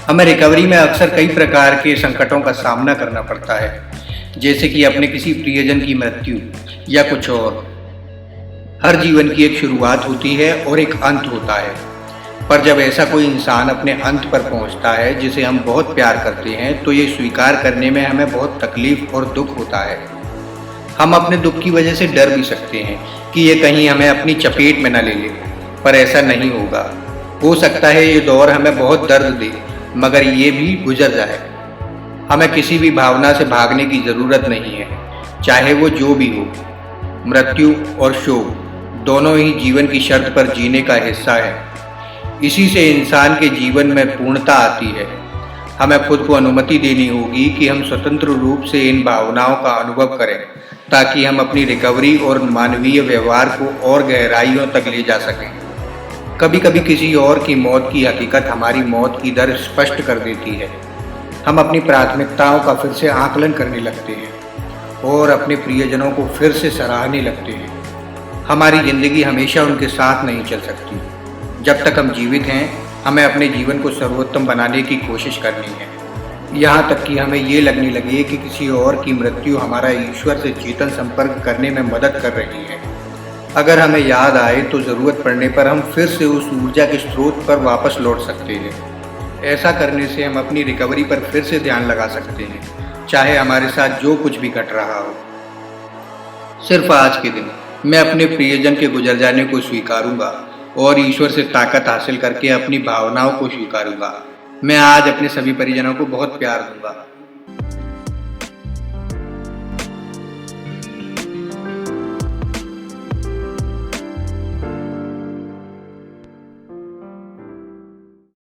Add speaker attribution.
Speaker 1: हमें रिकवरी में अक्सर कई प्रकार के संकटों का सामना करना पड़ता है, जैसे कि अपने किसी प्रियजन की मृत्यु या कुछ और। हर जीवन की एक शुरुआत होती है और एक अंत होता है, पर जब ऐसा कोई इंसान अपने अंत पर पहुंचता है जिसे हम बहुत प्यार करते हैं, तो ये स्वीकार करने में हमें बहुत तकलीफ और दुख होता है। हम अपने दुख की वजह से डर भी सकते हैं कि ये कहीं हमें अपनी चपेट में न ले ले, पर ऐसा नहीं होगा। हो सकता है ये दौर हमें बहुत दर्द दे, मगर ये भी गुजर जाए। हमें किसी भी भावना से भागने की ज़रूरत नहीं है, चाहे वो जो भी हो। मृत्यु और शोक दोनों ही जीवन की शर्त पर जीने का हिस्सा है। इसी से इंसान के जीवन में पूर्णता आती है। हमें खुद को अनुमति देनी होगी कि हम स्वतंत्र रूप से इन भावनाओं का अनुभव करें, ताकि हम अपनी रिकवरी और मानवीय व्यवहार को और गहराइयों तक ले जा सकें। कभी कभी किसी और की मौत की हकीकत हमारी मौत की दर स्पष्ट कर देती है। हम अपनी प्राथमिकताओं का फिर से आकलन करने लगते हैं और अपने प्रियजनों को फिर से सराहने लगते हैं। हमारी ज़िंदगी हमेशा उनके साथ नहीं चल सकती। जब तक हम जीवित हैं, हमें अपने जीवन को सर्वोत्तम बनाने की कोशिश करनी है, यहाँ तक कि हमें ये लगने लगे कि किसी और की मृत्यु हमारा ईश्वर से चेतन संपर्क करने में मदद कर रही है। अगर हमें याद आए तो ज़रूरत पड़ने पर हम फिर से उस ऊर्जा के स्रोत पर वापस लौट सकते हैं। ऐसा करने से हम अपनी रिकवरी पर फिर से ध्यान लगा सकते हैं, चाहे हमारे साथ जो कुछ भी घट रहा हो। सिर्फ आज के दिन मैं अपने प्रियजन के गुजर जाने को स्वीकारूंगा और ईश्वर से ताकत हासिल करके अपनी भावनाओं को स्वीकारूंगा। मैं आज अपने सभी परिजनों को बहुत प्यार दूंगा।